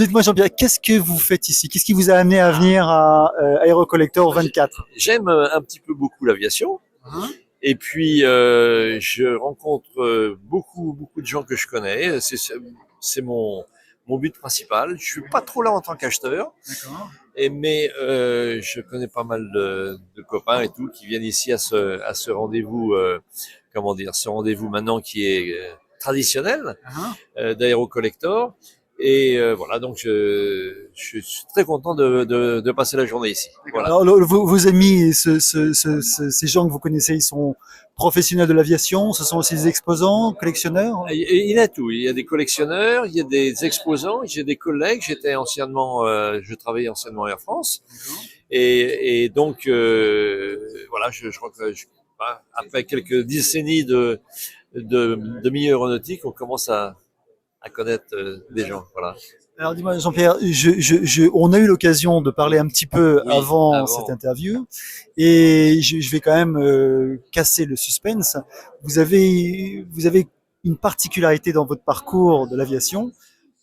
Dites-moi Jean-Pierre, qu'est-ce que vous faites ici? Qu'est-ce qui vous a amené à venir à Aérocollector 24? J'aime un petit peu beaucoup l'aviation. Hein. Et puis, je rencontre beaucoup de gens que je connais. C'est mon but principal. Je suis pas trop là en tant qu'acheteur, D'accord. mais je connais pas mal de copains et tout qui viennent ici à ce rendez-vous, comment dire, ce rendez-vous maintenant qui est traditionnel Hein. d'Aérocollector. Et voilà, donc je suis très content de passer la journée ici. Voilà. Alors, vos amis, ces gens que vous connaissez, ils sont professionnels de l'aviation, ce sont aussi des exposants, collectionneurs? Il y a tout. Il y a des collectionneurs, il y a des exposants, j'ai des collègues. Je travaillais anciennement à Air France. Et donc, voilà, je crois que après quelques décennies de milieu aéronautique, on commence à connaître des gens. Voilà. Alors dis-moi Jean-Pierre, on a eu l'occasion de parler un petit peu Oui, avant cette avant. interview et je vais quand même casser le suspense. Vous avez une particularité dans votre parcours de l'aviation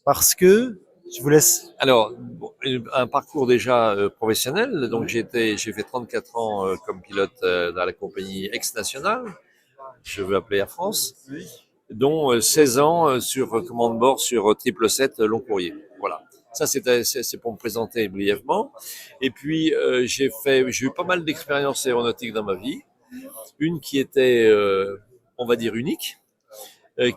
parce que, je vous laisse. Alors, bon, un parcours déjà professionnel. Donc, j'ai fait 34 ans comme pilote dans la compagnie ex-nationale. Je veux appeler Air France. Dont 16 ans sur commande de bord sur 777 long courrier. Voilà. Ça, c'est pour me présenter brièvement. Et puis, j'ai eu pas mal d'expériences aéronautiques dans ma vie. Une qui était, on va dire, unique,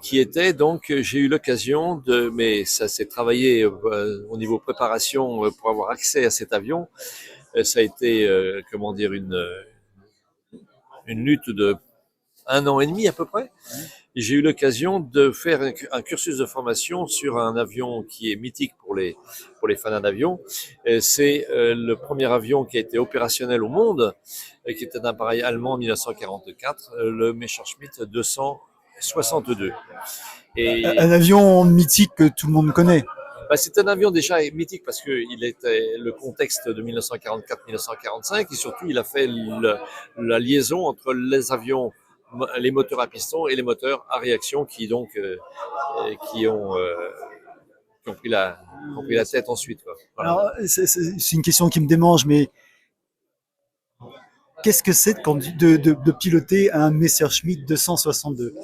qui était donc, j'ai eu l'occasion mais ça s'est travaillé au niveau préparation pour avoir accès à cet avion. Ça a été, comment dire, une lutte de 1 an et demi à peu près. J'ai eu l'occasion de faire un cursus de formation sur un avion qui est mythique pour les fans d'avion. C'est le premier avion qui a été opérationnel au monde, qui était un appareil allemand en 1944, le Messerschmitt 262. Et Un avion mythique que tout le monde connaît. c'est un avion déjà mythique parce qu'il était le contexte de 1944-1945 et surtout il a fait la liaison entre les avions, les moteurs à piston et les moteurs à réaction qui ont, euh, qui ont pris la tête ensuite. Quoi. Voilà. Alors c'est une question qui me démange, mais qu'est-ce que c'est de piloter un Messerschmitt 262?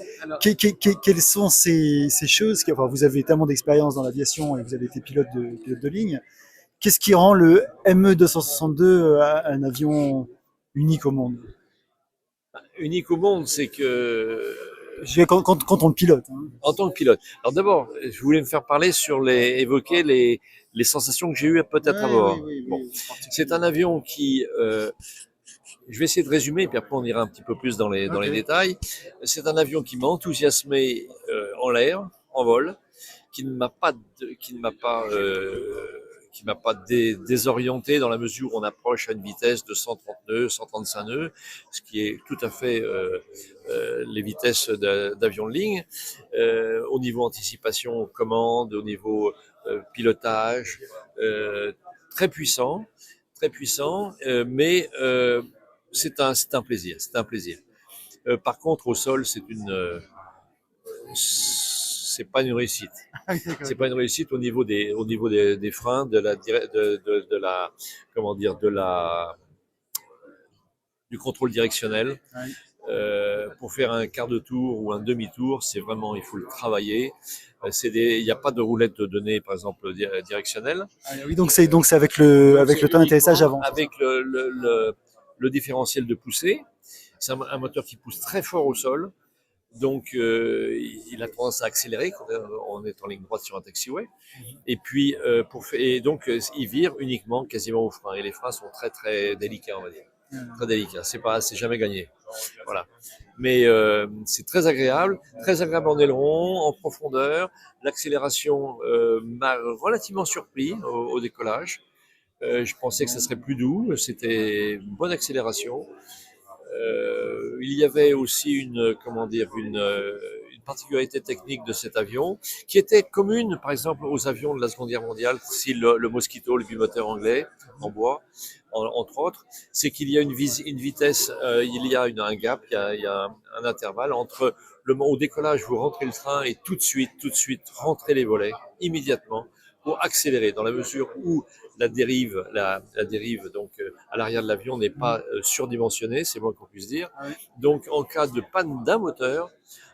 Quelles sont ces choses enfin, vous avez tellement d'expérience dans l'aviation et vous avez été pilote de ligne. Qu'est-ce qui rend le ME 262 un avion unique au monde? Unique au monde, c'est que Quand on le pilote. Hein. en tant que pilote. Alors d'abord, je voulais me faire parler évoquer les sensations que j'ai eues peut-être à Oui, oui, bord. oui, Bon, oui. c'est un avion qui je vais essayer de résumer, puis après on ira un petit peu plus dans les Ok. détails. C'est un avion qui m'a enthousiasmé en l'air, en vol, qui ne m'a pas, qui m'a pas désorienté dans la mesure où on approche à une vitesse de 130 nœuds, 135 nœuds, ce qui est tout à fait les vitesses d'avion de ligne. Au niveau anticipation, commande, au niveau pilotage, euh, très puissant, très puissant, mais c'est un plaisir, c'est un plaisir. Par contre, au sol, c'est pas une réussite. C'est pas une réussite au niveau des freins, de la, comment dire, du contrôle directionnel. Pour faire un quart de tour ou un demi-tour, c'est vraiment, il faut le travailler. Il n'y a pas de roulette de données, par exemple, directionnelle. Ah, oui, donc c'est Donc, avec c'est le temps d'atterrissage uniquement avant. avec le différentiel de poussée. C'est un moteur qui pousse très fort au sol. Donc, il a tendance à accélérer quand on est en ligne droite sur un taxiway. Et puis, il vire uniquement quasiment aux freins. Et les freins sont très, très délicats, on va dire. Très délicats. C'est jamais gagné. Voilà. Mais c'est très agréable en aileron, en profondeur. L'accélération m'a relativement surpris au décollage. Je pensais que ça serait plus doux. C'était une bonne accélération. Il y avait aussi une particularité technique de cet avion qui était commune, par exemple, aux avions de la Seconde Guerre mondiale, style le Mosquito, le bimoteur anglais en bois, entre autres. C'est qu'il y a une vitesse, il y a un gap, il y a un intervalle entre au décollage, vous rentrez le train et tout de suite, rentrez les volets immédiatement pour accélérer, dans la mesure où la dérive donc à l'arrière de l'avion n'est pas surdimensionnée, c'est moins qu'on puisse dire. Donc en cas de panne d'un moteur,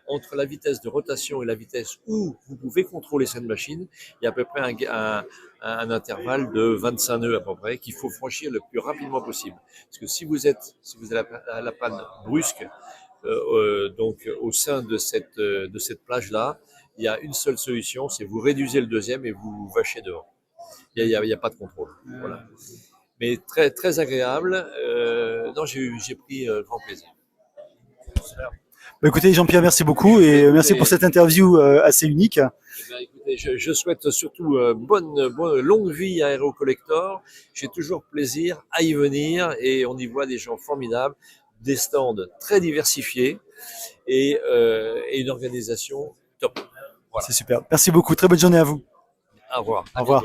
entre la vitesse de rotation et la vitesse où vous pouvez contrôler cette machine, il y a à peu près un intervalle de 25 nœuds à peu près qu'il faut franchir le plus rapidement possible. Parce que si vous avez la panne brusque, donc au sein de cette plage-là, il y a une seule solution, c'est vous réduisez le deuxième et vous vachez dehors. Il y a pas de contrôle. Voilà. Mais très, très agréable. Non, j'ai pris grand plaisir. Bah, écoutez, Jean-Pierre, merci beaucoup et merci pour cette interview assez unique. Eh bien, écoutez, je souhaite surtout bonne longue vie à Aerocollector. J'ai toujours plaisir à y venir et on y voit des gens formidables, des stands très diversifiés et une organisation top. Voilà. C'est super. Merci beaucoup. Très bonne journée à vous. Au revoir. Au revoir.